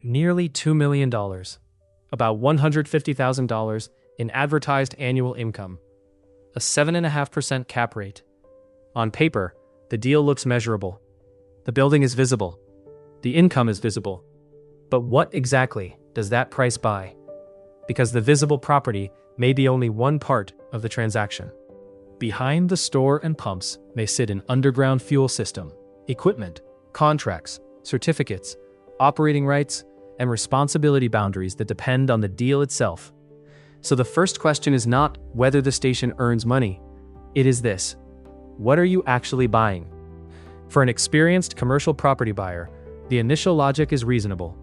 Nearly $2 million, about $150,000 in advertised annual income, a 7.5% cap rate. On paper, the deal looks measurable. The building is visible. The income is visible. But what exactly does that price buy? Because the visible property may be only one part of the transaction. Behind the store and pumps may sit an underground fuel system, equipment, contracts, certificates, operating rights, and responsibility boundaries that depend on the deal itself. So the first question is not whether the station earns money. It is this: what are you actually buying? For an experienced commercial property buyer, the initial logic is reasonable.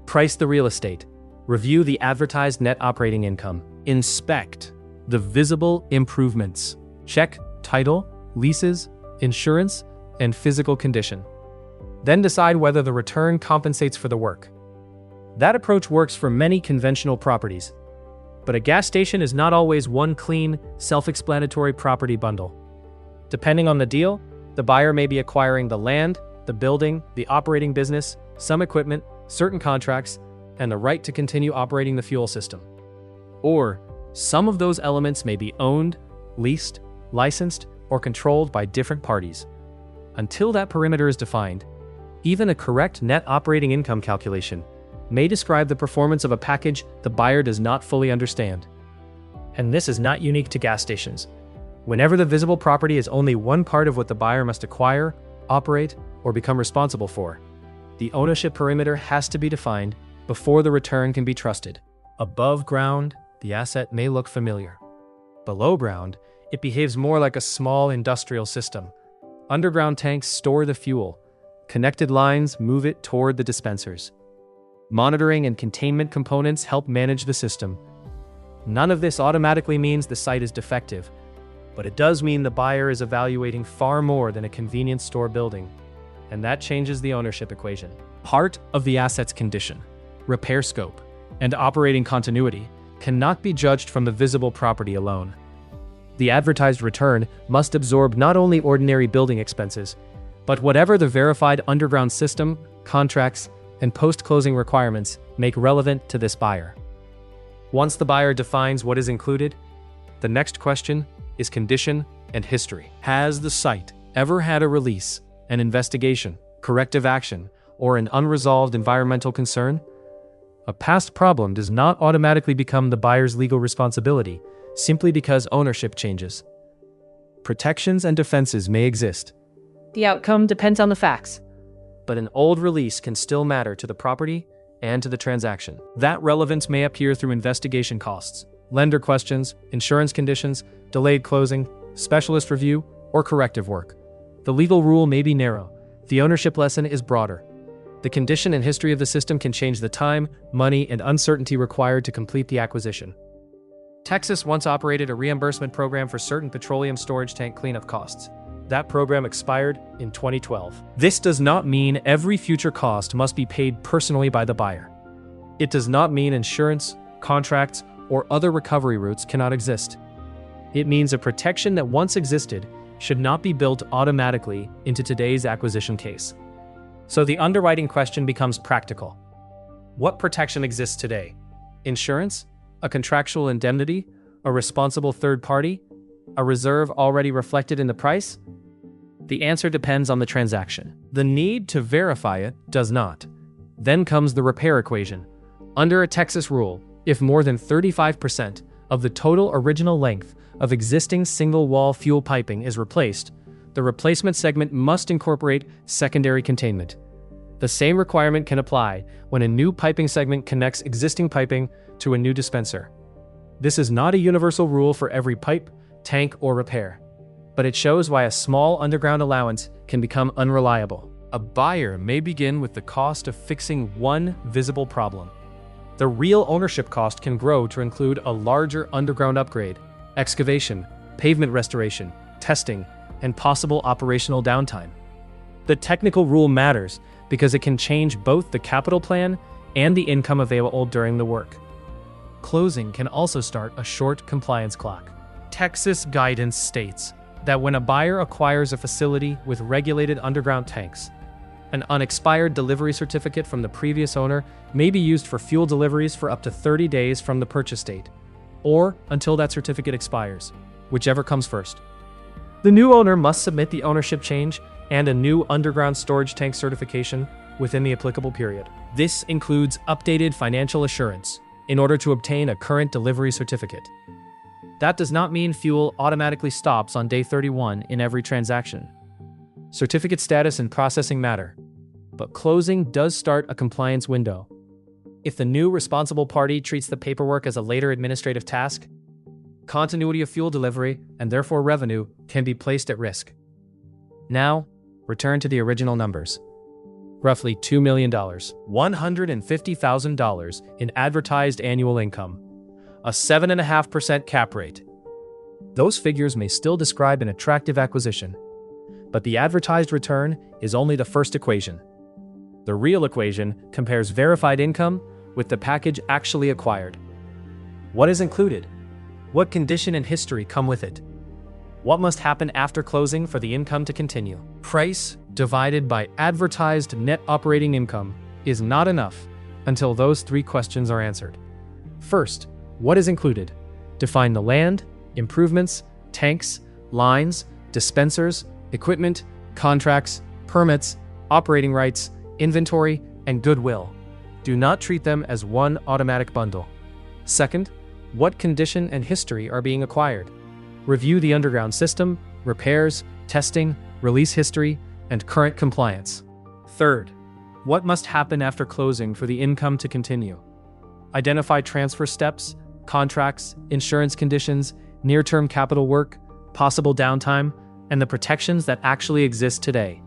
Price the real estate, review the advertised net operating income, inspect the visible improvements, check title, leases, insurance, and physical condition. Then decide whether the return compensates for the work. That approach works for many conventional properties, but a gas station is not always one clean, self-explanatory property bundle. Depending on the deal, the buyer may be acquiring the land, the building, the operating business, some equipment, certain contracts, and the right to continue operating the fuel system. Or, some of those elements may be owned, leased, licensed, or controlled by different parties. Until that perimeter is defined, even a correct net operating income calculation may describe the performance of a package the buyer does not fully understand. And this is not unique to gas stations. Whenever the visible property is only one part of what the buyer must acquire, operate, or become responsible for, the ownership perimeter has to be defined before the return can be trusted. Above ground, the asset may look familiar. Below ground, it behaves more like a small industrial system. Underground tanks store the fuel. Connected lines move it toward the dispensers. Monitoring and containment components help manage the system. None of this automatically means the site is defective, but it does mean the buyer is evaluating far more than a convenience store building, and that changes the ownership equation. Part of the asset's condition, repair scope, and operating continuity cannot be judged from the visible property alone. The advertised return must absorb not only ordinary building expenses, but whatever the verified underground system, contracts, and post-closing requirements make relevant to this buyer. Once the buyer defines what is included, the next question is condition and history. Has the site ever had a release, an investigation, corrective action, or an unresolved environmental concern? A past problem does not automatically become the buyer's legal responsibility simply because ownership changes. Protections and defenses may exist. The outcome depends on the facts, but an old release can still matter to the property and to the transaction. That relevance may appear through investigation costs, lender questions, insurance conditions, delayed closing, specialist review, or corrective work. The legal rule may be narrow. The ownership lesson is broader. The condition and history of the system can change the time, money, and uncertainty required to complete the acquisition. Texas once operated a reimbursement program for certain petroleum storage tank cleanup costs. That program expired in 2012. This does not mean every future cost must be paid personally by the buyer. It does not mean insurance, contracts, or other recovery routes cannot exist. It means a protection that once existed should not be built automatically into today's acquisition case. So the underwriting question becomes practical. What protection exists today? Insurance? A contractual indemnity? A responsible third party? A reserve already reflected in the price? The answer depends on the transaction. The need to verify it does not. Then comes the repair equation. Under a Texas rule, if more than 35% of the total original length of existing single-wall fuel piping is replaced, the replacement segment must incorporate secondary containment. The same requirement can apply when a new piping segment connects existing piping to a new dispenser. This is not a universal rule for every pipe, tank, or repair, but it shows why a small underground allowance can become unreliable. A buyer may begin with the cost of fixing one visible problem. The real ownership cost can grow to include a larger underground upgrade, excavation, pavement restoration, testing, and possible operational downtime. The technical rule matters because it can change both the capital plan and the income available during the work. Closing can also start a short compliance clock. Texas guidance states that when a buyer acquires a facility with regulated underground tanks, An unexpired delivery certificate from the previous owner may be used for fuel deliveries for up to 30 days from the purchase date, or until that certificate expires, whichever comes first. The new owner must submit the ownership change and a new underground storage tank certification within the applicable period. This includes updated financial assurance in order to obtain a current delivery certificate. That does not mean fuel automatically stops on day 31 in every transaction. Certificate status and processing matter, but closing does start a compliance window. If the new responsible party treats the paperwork as a later administrative task, continuity of fuel delivery and therefore revenue can be placed at risk. Now, return to the original numbers. Roughly $2 million, $150,000 in advertised annual income, a 7.5% cap rate. Those figures may still describe an attractive acquisition, but the advertised return is only the first equation. The real equation compares verified income with the package actually acquired. What is included? What condition and history come with it? What must happen after closing for the income to continue? Price divided by advertised net operating income is not enough until those three questions are answered. First, what is included? Define the land, improvements, tanks, lines, dispensers, equipment, contracts, permits, operating rights, inventory, and goodwill. Do not treat them as one automatic bundle. Second, what condition and history are being acquired? Review the underground system, repairs, testing, release history, and current compliance. Third, what must happen after closing for the income to continue? Identify transfer steps, contracts, insurance conditions, near-term capital work, possible downtime, and the protections that actually exist today.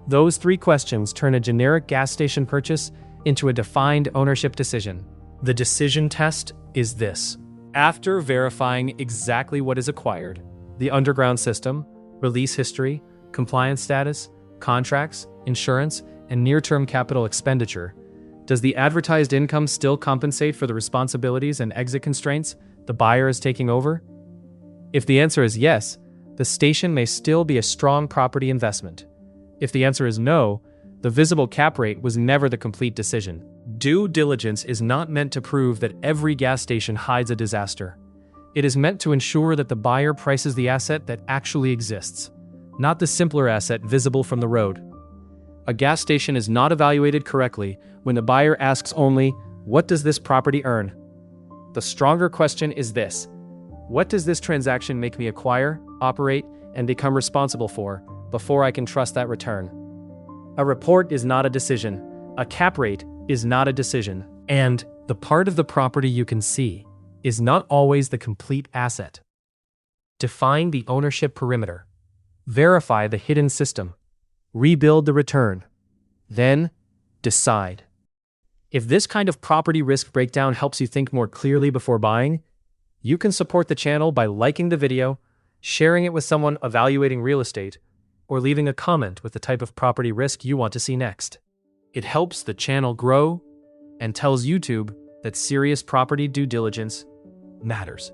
Those three questions turn a generic gas station purchase into a defined ownership decision. The decision test is this. After verifying exactly what is acquired, the underground system, release history, compliance status, contracts, insurance, and near-term capital expenditure, does the advertised income still compensate for the responsibilities and exit constraints the buyer is taking over? If the answer is yes, the station may still be a strong property investment. If the answer is no, the visible cap rate was never the complete decision. Due diligence is not meant to prove that every gas station hides a disaster. It is meant to ensure that the buyer prices the asset that actually exists, not the simpler asset visible from the road. A gas station is not evaluated correctly when the buyer asks only, "What does this property earn?" The stronger question is this: what does this transaction make me acquire, operate, and become responsible for before I can trust that return? A report is not a decision. A cap rate is not a decision. And the part of the property you can see is not always the complete asset. Define the ownership perimeter. Verify the hidden system. Rebuild the return. Then, decide. If this kind of property risk breakdown helps you think more clearly before buying, you can support the channel by liking the video, sharing it with someone evaluating real estate, or leaving a comment with the type of property risk you want to see next. It helps the channel grow and tells YouTube that serious property due diligence matters.